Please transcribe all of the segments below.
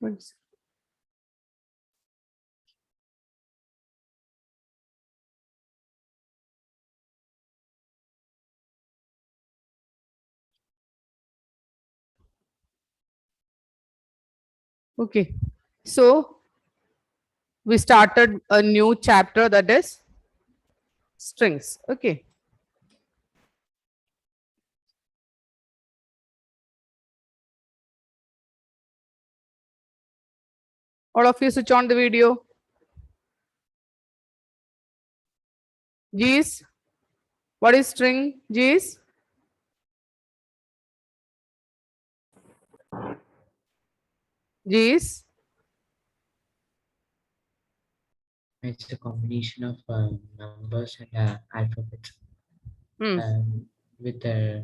Thanks. Okay, so we started a new chapter, that is strings. Okay, all of you switch on the video. G's, what is string? G's? G's? It's a combination of numbers and alphabets Hmm. with the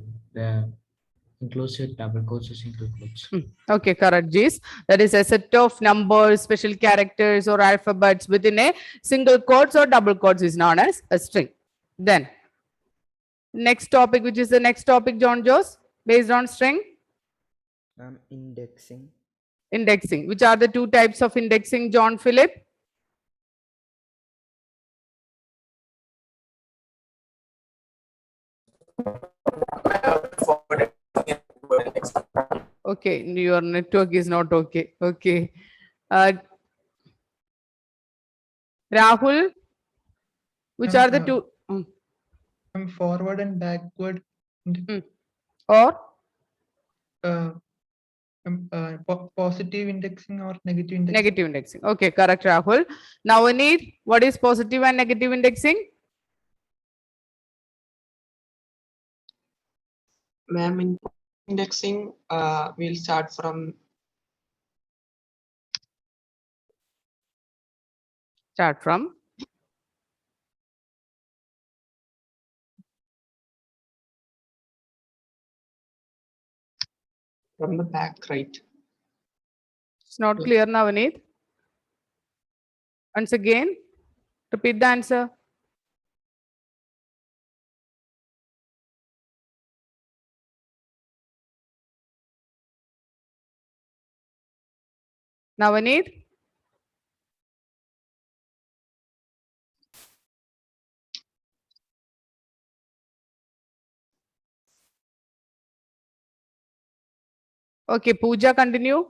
inclusive double quotes or single quotes. Okay, correct. G's. That is a set of numbers, special characters, or alphabets within a single quotes or double quotes is known as a string. Then, next topic, which is the next topic, John Joes, based on string? Indexing. Indexing. Which are the two types of indexing, John Philip? Okay, your network is not okay. Okay. Rahul, which are the two? Forward and backward, Or positive indexing or negative indexing. negative indexing. Okay, correct, Rahul. Now, Aneet, what is positive and negative indexing? Ma'am, in indexing, we'll start from Start from the back, right? it's not clear now, Aneet. Once again, repeat the answer. Now, Aneet. Okay, Pooja, continue.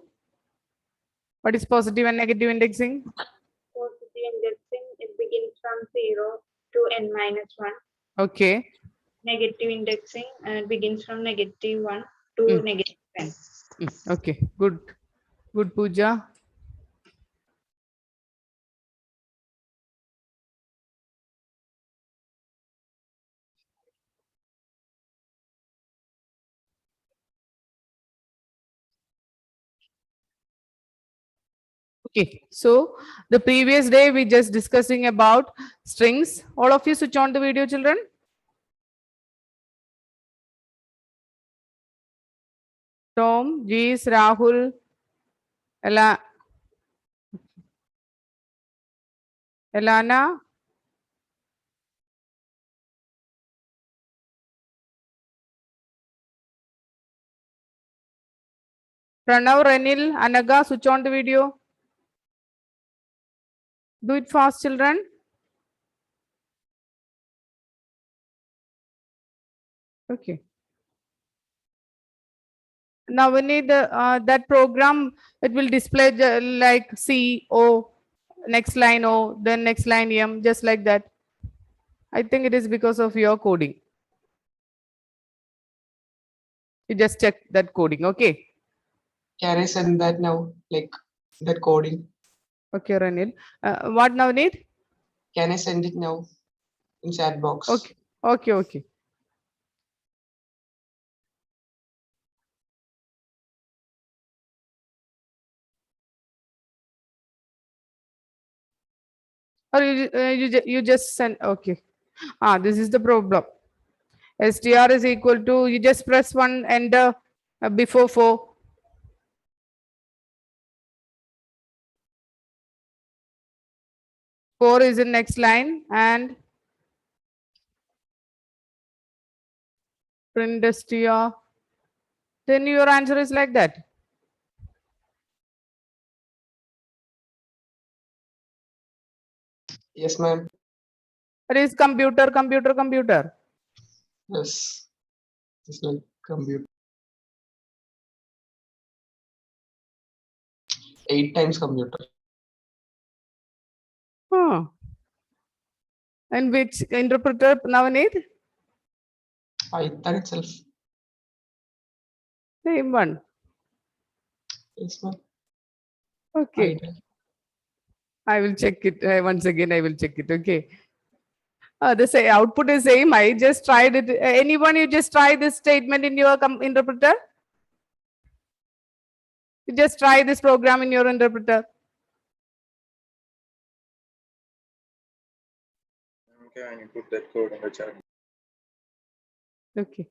What is positive and negative indexing? Positive indexing, it begins from 0 to n minus 1. Okay. Negative indexing begins from -1 to negative n. Okay, good. Good, Pooja. Okay, so the previous day we just discussing about strings. All of you switch on the video, children. Tom, Jees, Rahul, Elana, Pranav, Renil, Anaga, switch on the video. Do it fast, children. Okay. Now we need that program. It will display like C, O, next line O, then next line M, just like that. I think it is because of your coding. You just check that coding, okay? Can I send that now? Like that coding? Okay, Ranil. What now need? Can I send it now in chat box? Okay, okay, okay. Or you just send, okay. This is the problem. STR is equal to, you just press one enter before 4. Four is in next line and print STR. Then your answer is like that. Yes, ma'am. It is computer, computer, computer. Yes. It's like computer. 8 times computer. Huh. And which interpreter, Navneet? Python itself. Same one. Yes, ma'am. Okay. Python. I will check it once again. I will check it. Okay. The say output is same. I just tried it. Anyone, you just try this statement in your interpreter? You just try this program in your interpreter. Can you put that code in the chat? Okay.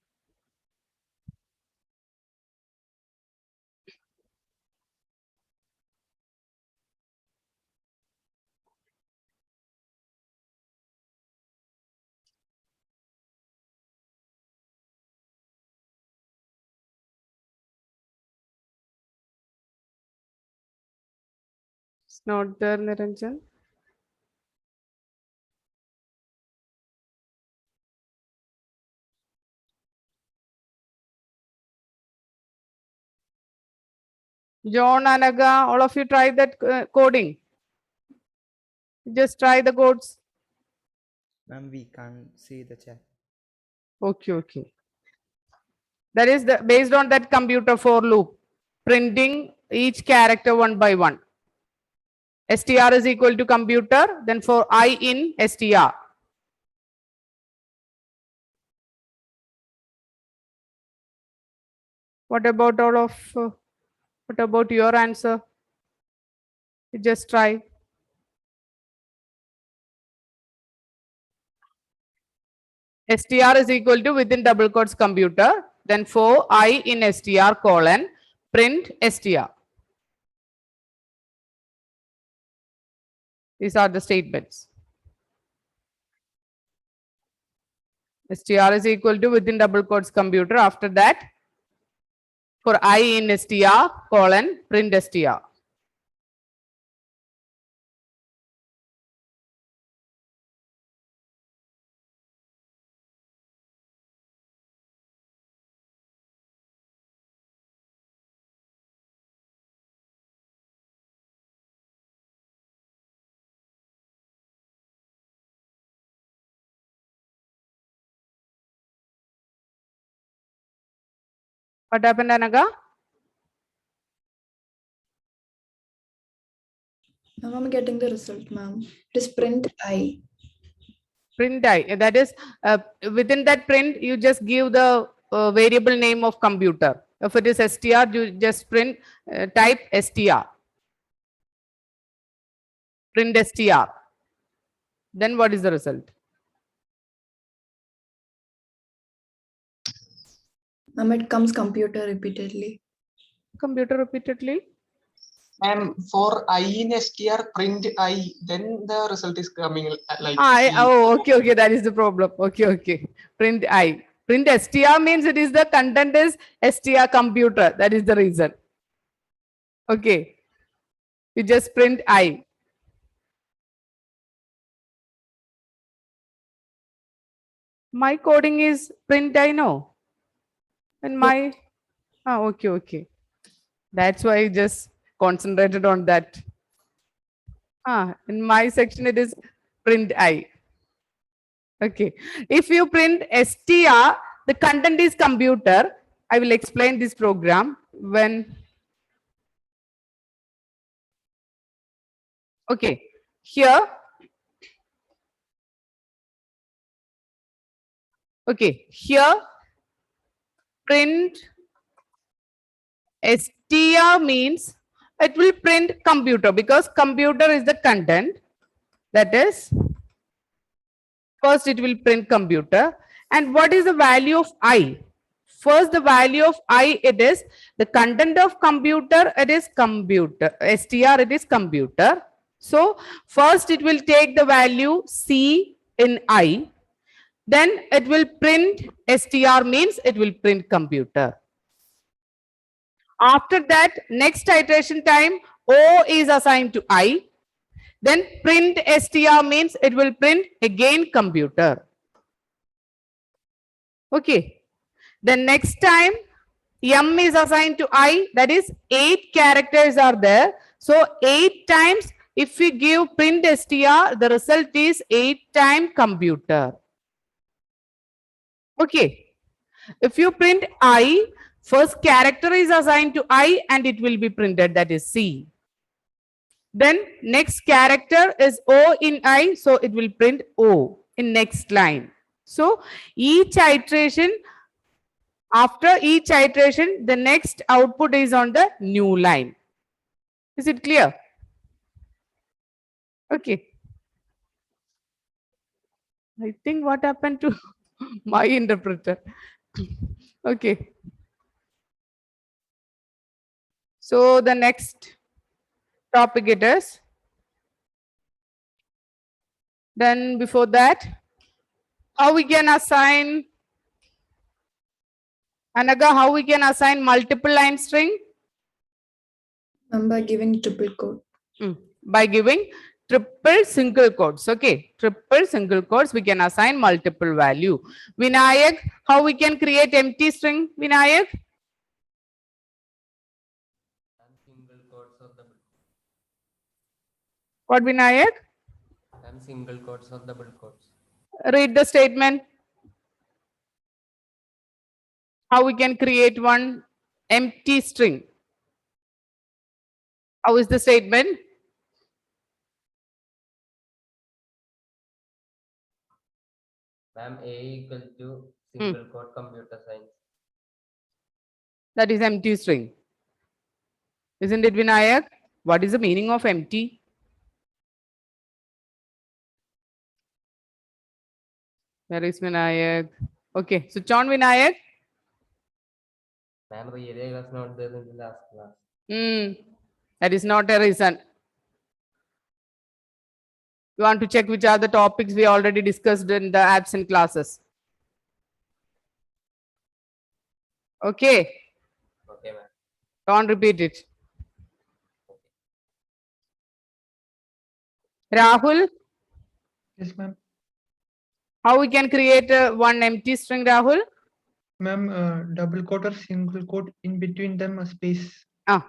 It's not there, Niranjan. John, Anaga, all of you try that coding. Just try the codes. Ma'am, we can't see the chat. Okay, okay. That is the based on that computer for loop, printing each character one by one. str is equal to computer, then for I in str. What about all of, what about your answer? You just try. str is equal to within double quotes computer, then for I in str colon, print str. These are the statements. str is equal to within double quotes computer. After that, for I in str colon, print str. What happened, Anaga? Now I'm getting the result, ma'am. It is print I. Print I. That is within that print, you just give the variable name of computer. If it is str, you just print type str. Print str. Then what is the result? Ma'am, it comes computer repeatedly. Computer repeatedly. And for I in str print I, then the result is coming like I, C. oh, okay, okay. That is the problem. Okay, okay. Print I. Print str means it is the content is str computer. That is the reason. Okay. You just print I. My coding is print I know. And my, okay, okay. That's why I just concentrated on that. In my section, it is print I. Okay. If you print str, the content is computer. I will explain this program when. Okay. Here. Okay. Here. Print str means it will print computer because computer is the content. That is, first it will print computer. And what is the value of I? First, the value of I, it is the content of computer, it is computer. str, it is computer. So first it will take the value C in I. Then it will print str means it will print computer. After that, next iteration time, O is assigned to I. Then print str means it will print again computer. Okay. Then next time m is assigned to I, that is 8 characters are there. So 8 times, if we give print str, the result is 8 time computer. Okay. If you print I, first character is assigned to I and it will be printed, that is C. Then next character is O in I, so it will print O in next line. So each iteration, after each iteration, the next output is on the new line. Is it clear? Okay. I think what happened to my interpreter? Okay. So the next topic it is. Then before that, how we can assign, Anaga, how we can assign multiple line string? By giving triple quote. By giving triple single quotes. Okay, triple single quotes, we can assign multiple value. Vinayak, how we can create empty string? Vinayak? Single quotes or double. What, Vinayak? Single quotes or double quotes. Read the statement. How we can create one empty string? How is the statement? Ma'am, A equal to single quote computer science. That is empty string. Isn't it, Vinayak? What is the meaning of empty? Where is Vinayak? Okay, switch on, Vinayak. Ma'am, really was not there in the last class. That is not a reason. You want to check which are the topics we already discussed in the absent classes. Okay, Okay, ma'am. don't repeat it. Rahul, Yes, ma'am. how we can create one empty string, Rahul? Ma'am, double quote or single quote, in between them a space.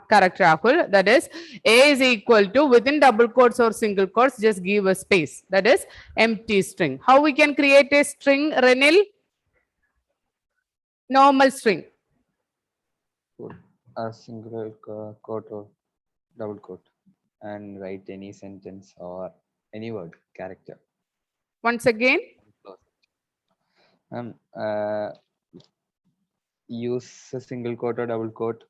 Correct, Rahul. That is, A is equal to, within double quotes or single quotes, just give a space. That is empty string. How we can create a string, Renil? Normal string. Put a single quote or double quote and write any sentence or any word, character. Once again. Use a single quote or double quote,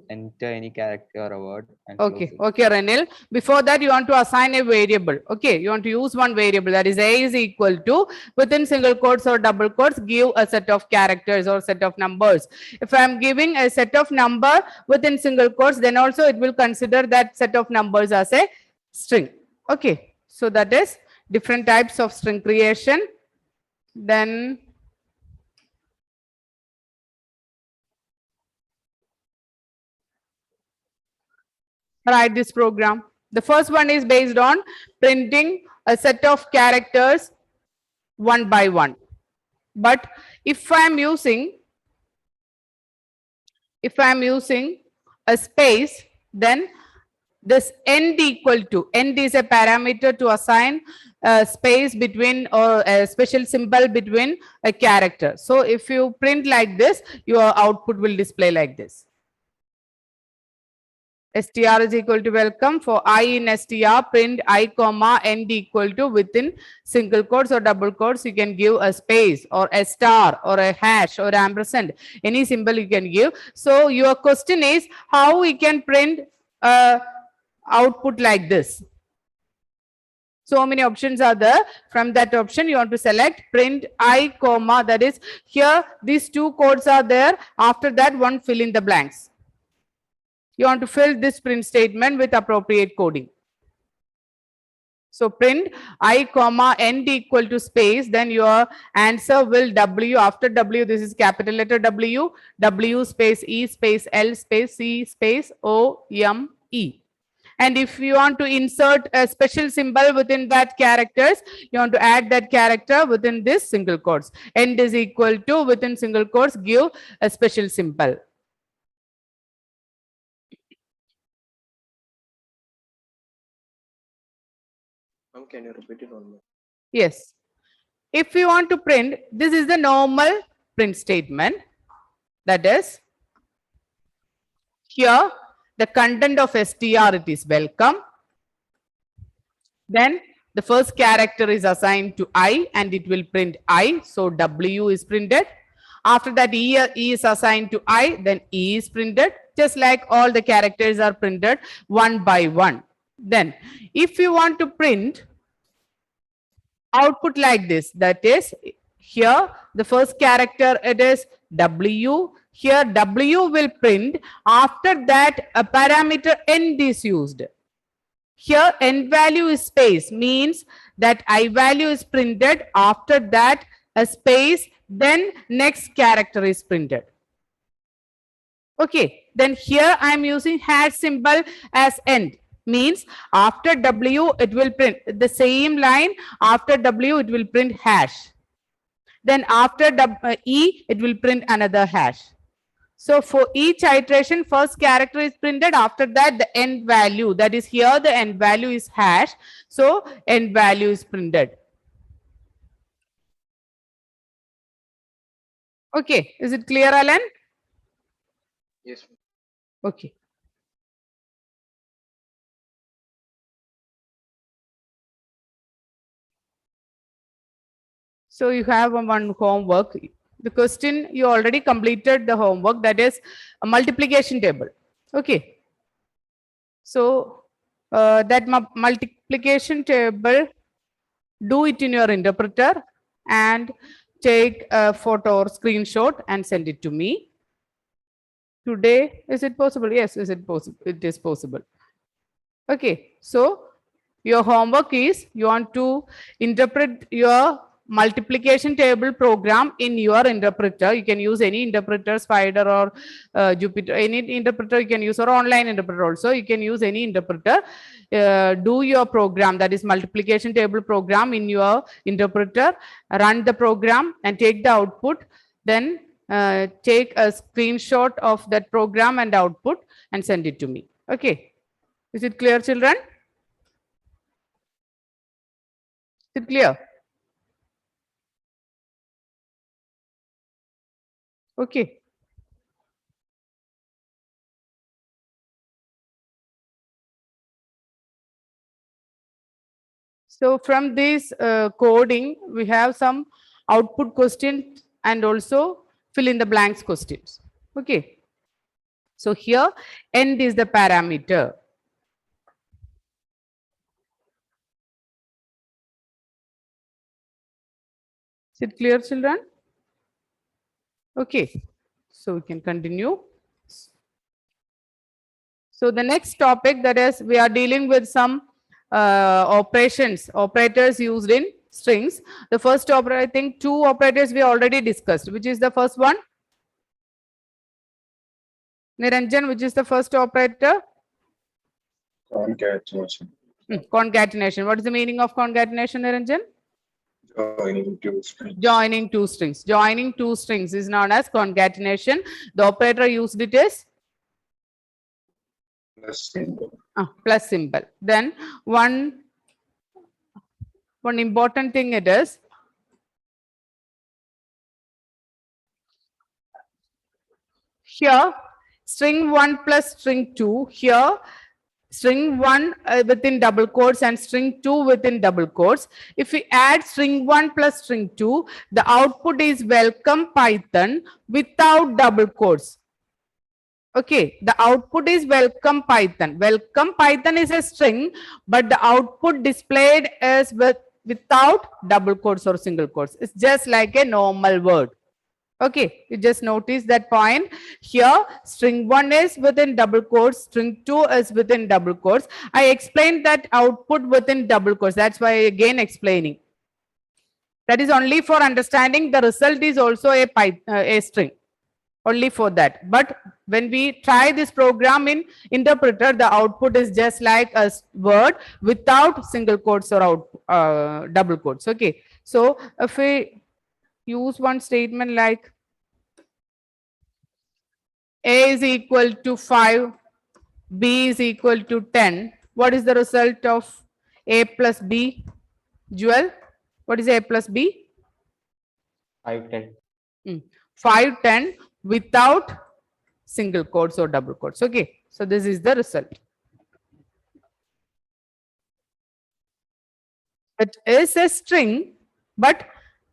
enter any character or a word. And Okay, close it. okay, Renil. Before that, you want to assign a variable. Okay, you want to use one variable, that is A is equal to, within single quotes or double quotes, give a set of characters or set of numbers. If I am giving a set of number within single quotes, then also it will consider that set of numbers as a string. Okay, so that is different types of string creation. Then write this program. The first one is based on printing a set of characters one by one. But if I'm using a space, then this end equal to, end is a parameter to assign a space between or a special symbol between a character. So if you print like this, your output will display like this. str is equal to welcome. For I in str, print I comma end equal to, within single quotes or double quotes, you can give a space or a star or a hash or ampersand, any symbol you can give. So your question is how we can print output like this. So many options are there. From that option, you want to select print I comma, that is here these two codes are there. After that, one fill in the blanks. You want to fill this print statement with appropriate coding. So print I comma end equal to space, then your answer will W. After W, this is capital letter W, W space E space L space C space O M E. And if you want to insert a special symbol within that characters, you want to add that character within this single quotes. End is equal to within single quotes, give a special symbol. Ma'am, can you repeat it one more? Yes. If you want to print, this is the normal print statement. That is, here the content of str, it is welcome. Then the first character is assigned to I and it will print I. So W is printed. After that E is assigned to I, then E is printed. Just like all the characters are printed one by one. Then if you want to print output like this, that is, here the first character, it is W. Here W will print. After that a parameter end is used. Here end value is space, means that I value is printed. After that a space, then next character is printed. Okay, then here I am using hash symbol as end, means after W it will print the same line. After W it will print hash. Then after E it will print another hash. So for each iteration, first character is printed. After that the end value, that is here the end value is hash. So end value is printed. Okay, is it clear, Alan? Yes, ma'am. Okay. So you have one homework. The question, you already completed the homework, that is a multiplication table. Okay. So that multiplication table, do it in your interpreter and take a photo or screenshot and send it to me. Today, is it possible? Yes, is it possible? It is possible. Okay. So your homework is, you want to interpret your multiplication table program in your interpreter. You can use any interpreter, Spider or Jupyter, any interpreter you can use, or online interpreter also. You can use any interpreter. Do your program, that is multiplication table program in your interpreter, run the program and take the output. Then take a screenshot of that program and output and send it to me. Okay. Is it clear, children? Is it clear? Okay. So from this coding, we have some output questions and also fill in the blanks questions. Okay. So here end is the parameter. Is it clear, children? Okay. So we can continue. So the next topic, that is, we are dealing with some operators used in strings. The first operator, I think two operators we already discussed. Which is the first one? Niranjan, which is the first operator? Concatenation. Concatenation. What is the meaning of concatenation, Niranjan? Joining two strings. Joining two strings. Joining two strings is known as concatenation. The operator used it is? Plus symbol. Plus symbol. Then one important thing it is, here string 1 plus string 2, here string 1 within double quotes and string 2 within double quotes. If we add string 1 plus string 2, the output is welcome Python without double quotes. Okay, the output is welcome Python. Welcome Python is a string, but the output displayed is without double quotes or single quotes. It's just like a normal word. Okay, you just notice that point. Here string 1 is within double quotes, string 2 is within double quotes. I explained that output within double quotes. That's why again explaining. That is only for understanding the result is also a string. only for that. But when we try this program in interpreter, the output is just like a word without single quotes or double quotes. Okay, so if we use one statement like A is equal to 5, B is equal to 10, what is the result of A plus B? Joel, what is A plus B? 5, 10. 5, 10 without single quotes or double quotes. Okay, so this is the result. It is a string, but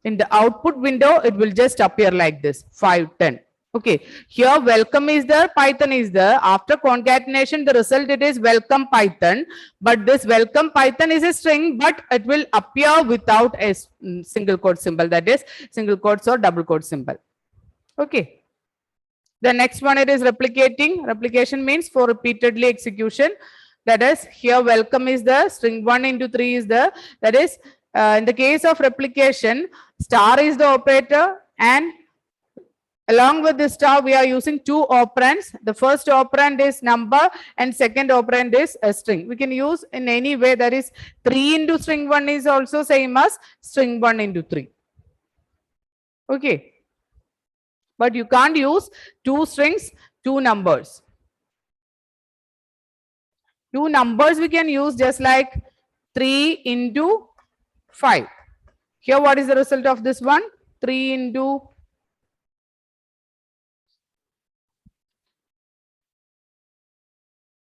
in the output window, it will just appear like this, 5, 10. Okay, here welcome is there, Python is there. After concatenation, the result it is welcome Python. But this welcome Python is a string, but it will appear without a single quote symbol, that is single quotes or double quote symbol. Okay. The next one, it is replicating. Replication means for repeatedly execution. That is, here welcome is the string 1 into 3 is the, that is, in the case of replication, star is the operator, and along with the star, we are using two operands. The first operand is number and second operand is a string. We can use in any way, that is 3 into string 1 is also same as string 1 into 3. Okay. But you can't use two strings, two numbers. Two numbers we can use just like 3 into 5. Here, what is the result of this one? 3 into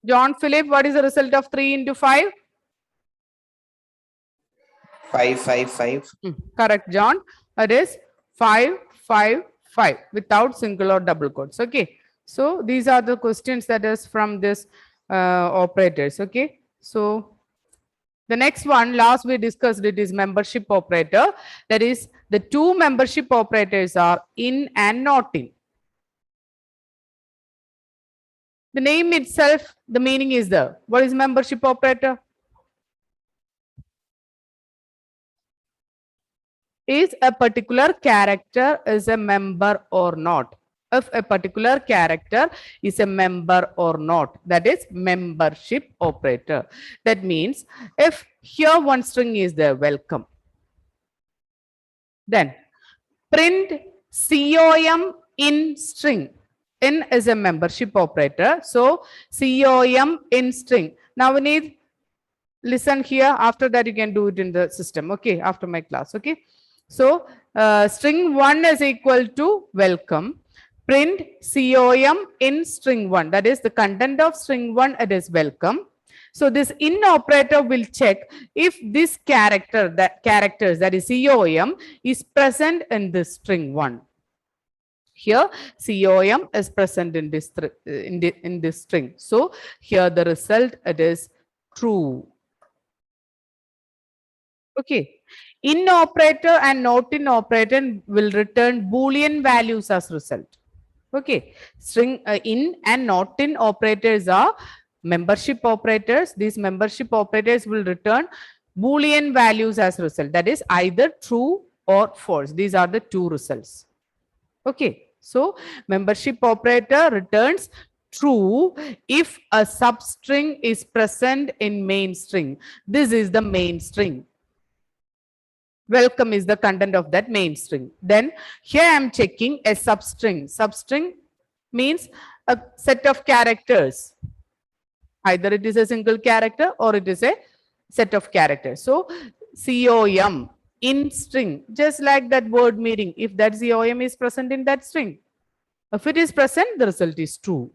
John Philip, what is the result of 3 into 5? 5, 5, 5. Correct, John. It is 5, 5, 5 without single or double quotes. Okay. So these are the questions that is from this operators. Okay. So the next one, last we discussed it, is membership operator. That is, the two membership operators are in and not in. The name itself, the meaning is there. What is membership operator? Is a particular character is a member or not? If a particular character is a member or not, that is membership operator. That means if here one string is there, welcome, then print COM in string. In is a membership operator. So COM in string. Now we need, listen here. After that, you can do it in the system. Okay, after my class. Okay. So string 1 is equal to welcome. Print COM in string 1. That is the content of string 1. It is welcome. So this in operator will check if this character, characters, that is COM, is present in this string 1. Here COM is present in this in this string. So here the result, it is true. Okay. In operator and not in operator will return Boolean values as result. Okay. String in and not in operators are membership operators. These membership operators will return Boolean values as result. That is either true or false. These are the two results. Okay. So membership operator returns true if a substring is present in main string. This is the main string. Welcome is the content of that main string. Then here I am checking a substring. Substring means a set of characters. Either it is a single character or it is a set of characters. So COM in string, just like that word meaning, if that COM is present in that string. If it is present, the result is true.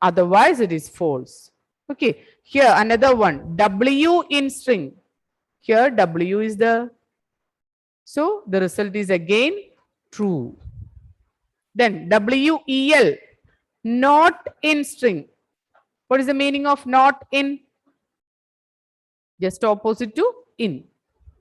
Otherwise, it is false. Okay. Here another one, W in string. Here W is the, so the result is again true. Then WEL, not in string. What is the meaning of not in? Just opposite to in.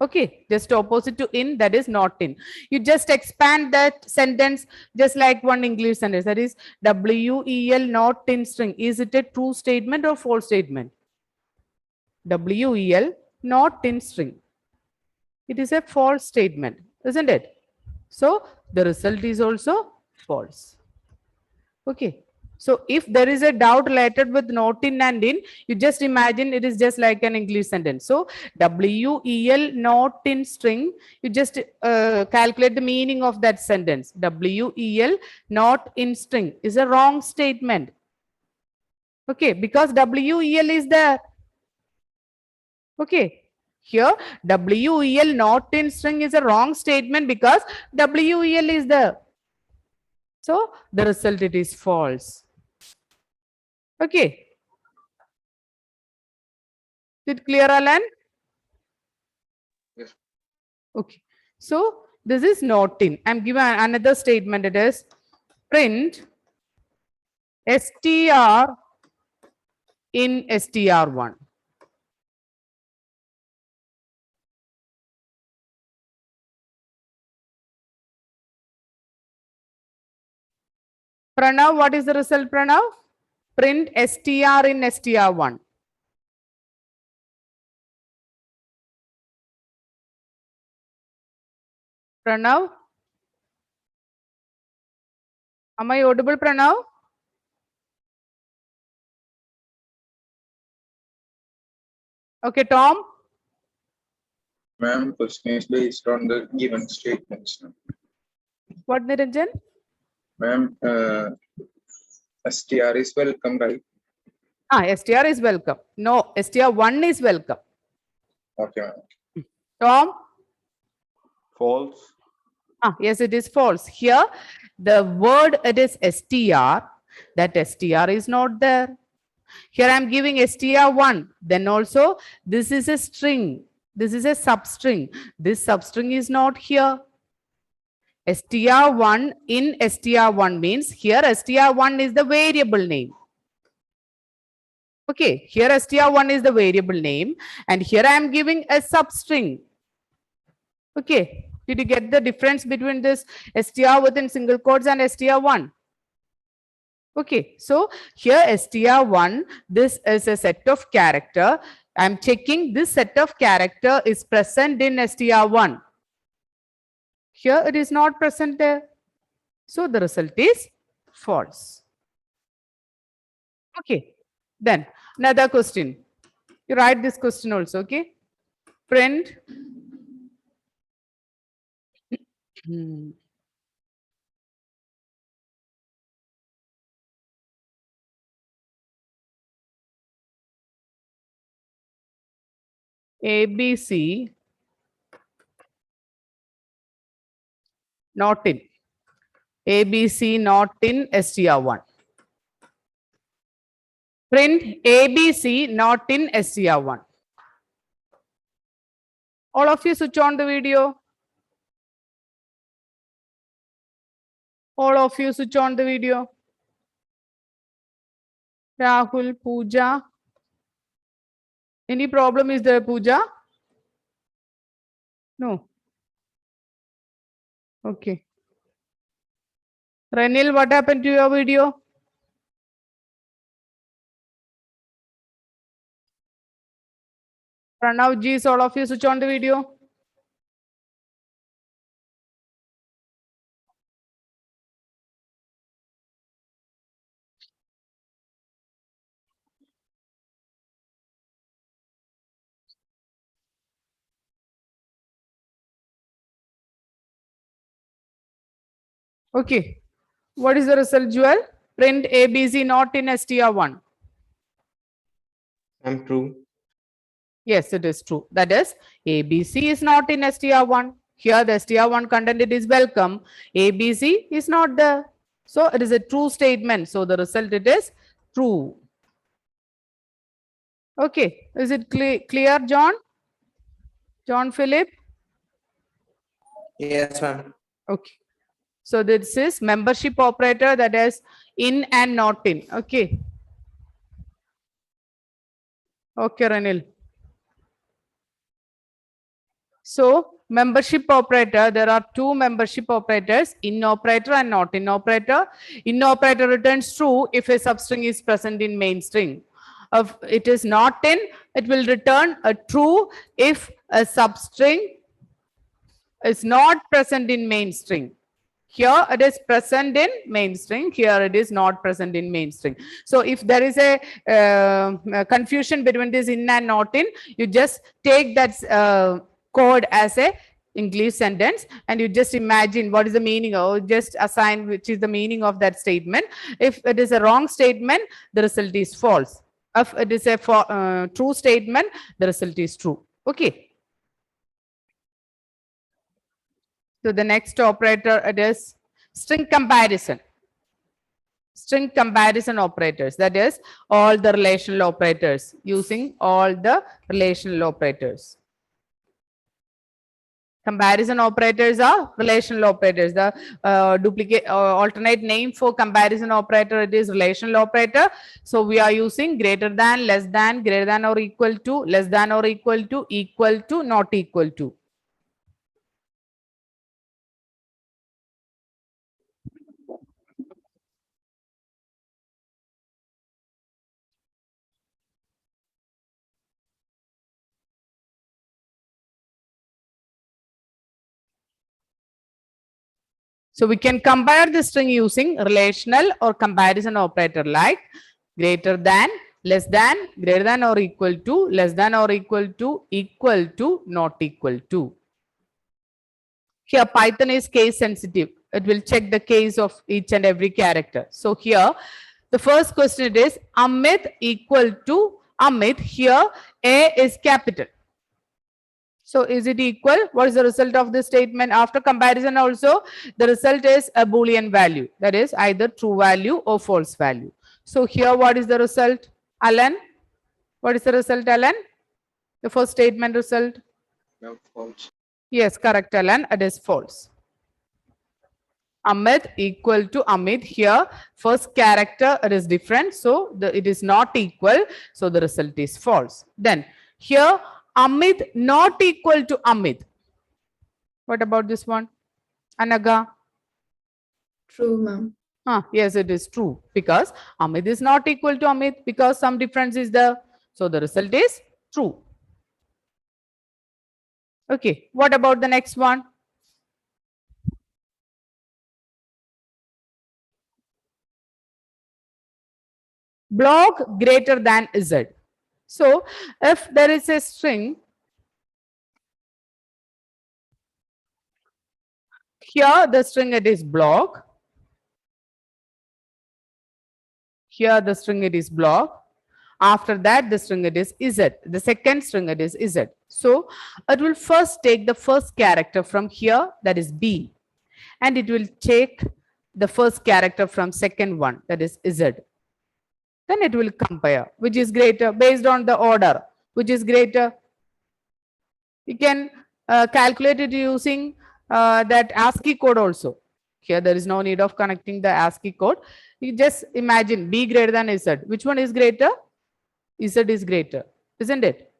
Okay, just opposite to in, that is not in. You just expand that sentence just like one English sentence, that is WEL not in string. Is it a true statement or false statement? WEL not in string. It is a false statement, isn't it? So the result is also false. Okay. So if there is a doubt related with not in and in, you just imagine it is just like an English sentence. So WEL not in string, you just calculate the meaning of that sentence. WEL not in string is a wrong statement. Okay, because WEL is there. Okay. Here WEL not in string is a wrong statement because WEL is there. So the result it is false. Okay. Is it clear, Alan? Yes. Okay. So this is not in. I'm giving another statement. It is print str in str1. Pranav, what is the result, Pranav? Print str in str1. Pranav? Am I audible, Pranav? Okay, Tom? Ma'am, question is based on the given statements. What, Niranjan? Ma'am, STR is welcome, right? STR is welcome. No, str1 is welcome. Okay, ma'am. Tom? False. Yes, it is false. Here, the word it is str, that str is not there. Here I am giving str1. Then also, this is a string. This is a substring. This substring is not here. str1 in str1 means here str1 is the variable name. Okay, here str1 is the variable name and here I am giving a substring. Okay, did you get the difference between this str within single quotes and str1? Okay, so here str1, this is a set of character. I'm checking this set of character is present in str1. Here it is not present there. So the result is false. Okay, then another question. You write this question also, okay? Print. ABC not in. ABC not in str1. Print ABC not in str1. All of you switch on the video. All of you switch on the video. Rahul, Pooja. Any problem is there, Pooja? No. Okay. Ranil, what happened to your video? Pranav ji, all of you switch on the video. Okay. What is the result, Joel? Print ABC not in str1. I'm true. Yes, it is true. That is, ABC is not in str1. Here the str1 content it is welcome. ABC is not there. So it is a true statement. So the result it is true. Okay. Is it clear, John? John Philip? Yes, ma'am. Okay. So this is membership operator, that is in and not in. Okay. Okay, Ranil. So membership operator, there are two membership operators, in operator and not in operator. In operator returns true if a substring is present in main string. If it is not in, it will return a true if a substring is not present in main string. Here it is present in main string. Here it is not present in main string. So if there is a confusion between this in and not in, you just take that code as a English sentence and you just imagine what is the meaning, or just assign which is the meaning of that statement. If it is a wrong statement, the result is false. If it is a true statement, the result is true. Okay. So the next operator, it is string comparison. String comparison operators, that is all the relational operators, using all the relational operators. Comparison operators are relational operators. The alternate name for comparison operator, it is relational operator. So we are using greater than, less than, greater than or equal to, less than or equal to, not equal to. So we can compare the string using relational or comparison operator like greater than, less than, greater than or equal to, less than or equal to, not equal to. Here Python is case sensitive. It will check the case of each and every character. So here the first question is Amit equal to Amit. Here A is capital. So is it equal? What is the result of this statement? After comparison also, the result is a Boolean value. That is either true value or false value. So here what is the result, Alan? What is the result, Alan? The first statement result? Ma'am, false. Yes, correct, Alan. It is false. Amit equal to Amit. Here first character, it is different. So it is not equal. So the result is false. Then here Amit not equal to Amit. What about this one? Anaga? True, ma'am. Yes, it is true because Amit is not equal to Amit because some difference is there. So the result is true. Okay, what about the next one? Block greater than Z. So if there is a string, here the string it is block. Here the string it is block. After that the string it is Z. The second string it is Z. So it will first take the first character from here, that is B, and it will take the first character from second one, that is Z. Then it will compare which is greater based on the order, which is greater. You can calculate it using that ASCII code also. Here there is no need of connecting the ASCII code. You just imagine B greater than Z. Which one is greater? Z is greater, isn't it?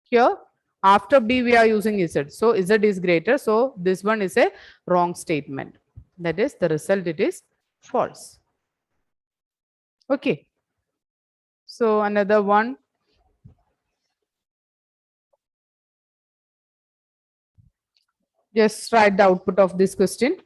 Here after B we are using Z. So Z is greater. So this one is a wrong statement. That is the result, it is false. Okay. So another one. Just write the output of this question.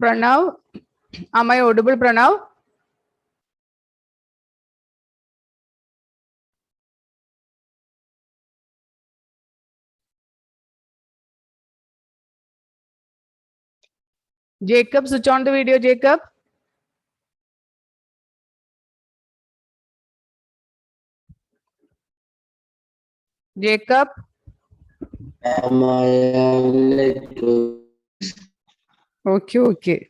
Pranav, am I audible, Pranav? Jacob, switch on the video, Jacob. Jacob. Okay, okay.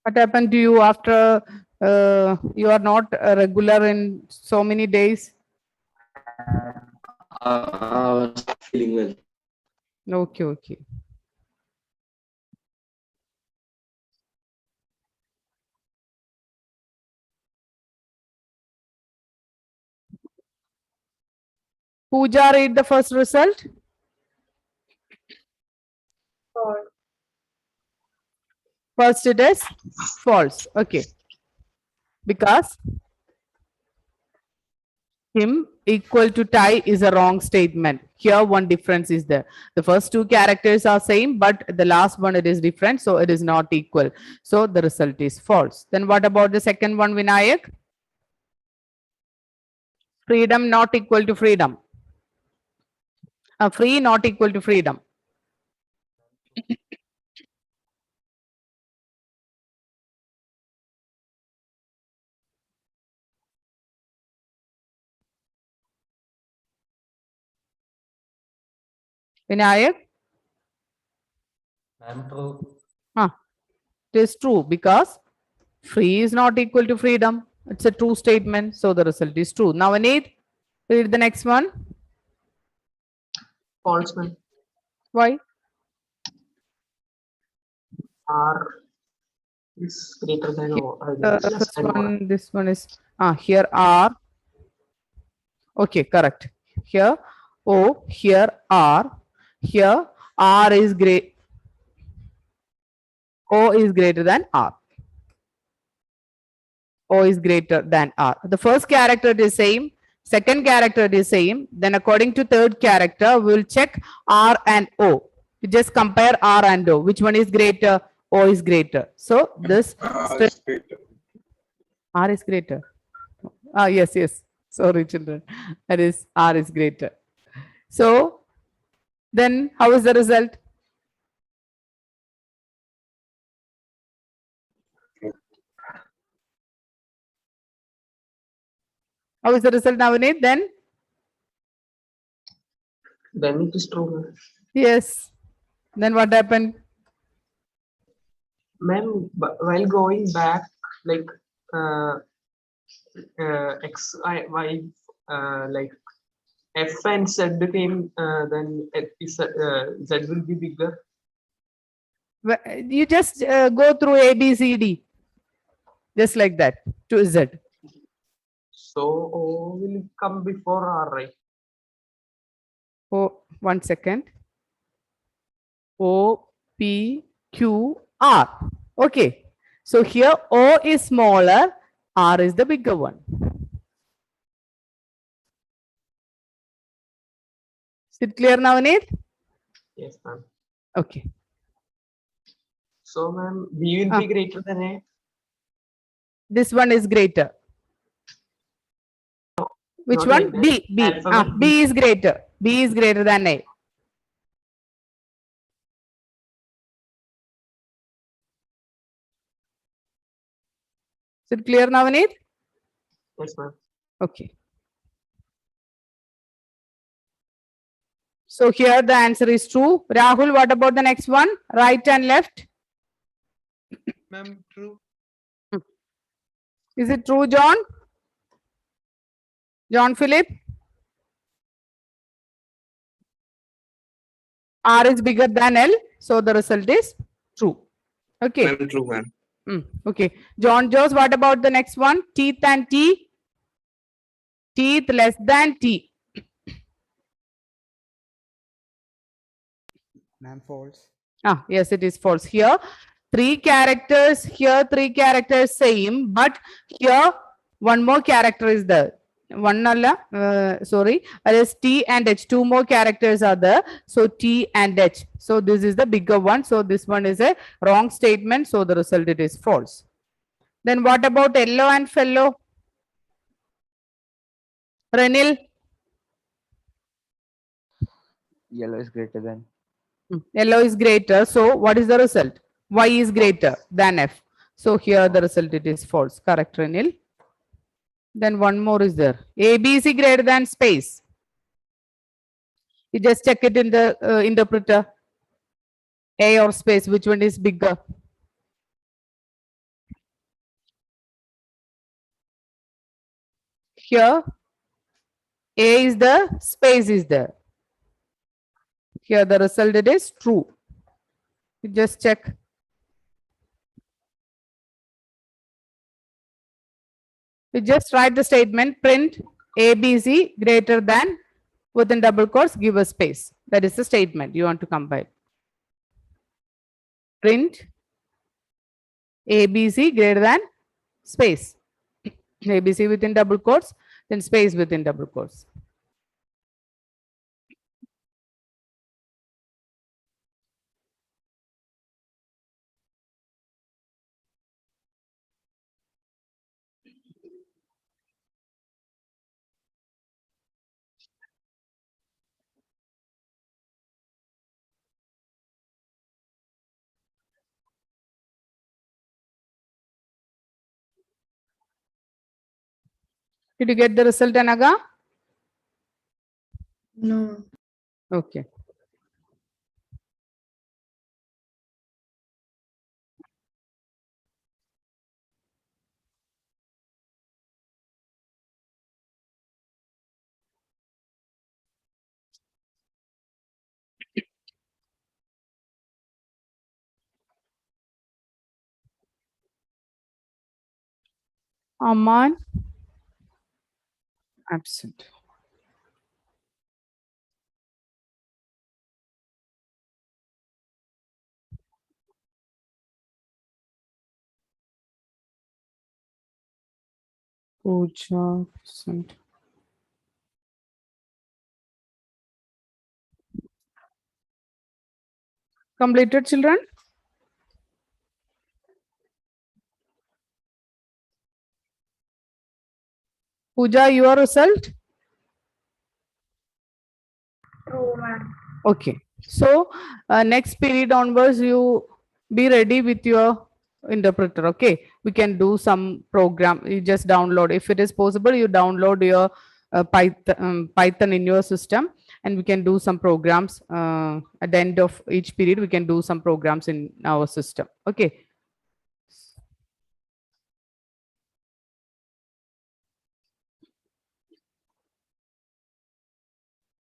What happened to you after you are not regular in so many days? Feeling well. Okay, okay. Pooja, read the first result. False. First it is false. Okay. Because him equal to tie is a wrong statement. Here one difference is there. The first two characters are same, but the last one it is different, so it is not equal. So the result is false. Then what about the second one, Vinayak? Freedom not equal to freedom. Free not equal to freedom. Vinayak? Ma'am, true. It is true because free is not equal to freedom. It's a true statement. So the result is true. Now, Aneet, read the next one. False, ma'am. Why? R is greater than O. Less First than or. one, this one is here R. Okay, correct. Here O, here R. Here R is great. O is greater than R. O is greater than R. The first character is same. Second character is same. Then according to third character, we will check R and O. We just compare R and O. Which one is greater? O is greater. So this R is greater. R is greater. Yes, yes. Sorry, children. That is R is greater. So then how is the result? How is the result, Navneet? Then Then it is true, ma'am. yes. Then what happened? Ma'am, while going back, like X, Y, like F and Z came, then Z will be bigger. You just go through A, B, C, D. Just like that to Z. So O will come before R, right? Oh, 1 second. O, P, Q, R. Okay. So here O is smaller, R is the bigger one. Is it clear now, Nate? Yes, ma'am. Okay. So, ma'am, B will be greater than A. This one is greater. Which Not one? like that. B. B. Alphabet B is greater. B is greater than A. Is it clear now, Nate? Yes, ma'am. Okay. So here the answer is true. Rahul, what about the next one? Right and left? Ma'am, true. Is it true, John? John Philip? R is bigger than L, so the result is true. Okay. Ma'am, true, ma'am. Okay. John Joes, what about the next one? Teeth and T. Teeth less than T. Ma'am, false. Ah, yes, it is false. Here, 3 characters. Here, 3 characters same, but here one more character is there. One sorry, that is T and H. 2 more characters are there. So T and H. So this is the bigger one. So this one is a wrong statement. So the result it is false. Then what about yellow and fellow? Renil? Yellow is greater than. Yellow is greater. So what is the result? Y is greater than F. So here the result it is false. Correct, Renil. Then one more is there. ABC greater than space. You just check it in the interpreter. A or space, which one is bigger? Here, A is there, space is there. Here the result it is true. You just check. You just write the statement, print ABC greater than, within double quotes, give a space. That is the statement you want to compile. Print ABC greater than space. ABC within double quotes, then space within double quotes. Did you get the result, Anaga? No. Okay. Aman? Absent. Pooja, absent. Completed, children? Pooja, your result? True, ma'am. Okay. So next period onwards, you be ready with your interpreter. Okay. We can do some program. You just download. If it is possible, you download your Python in your system, and we can do some programs. At the end of each period, we can do some programs in our system. Okay.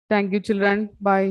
Thank you, children. Bye.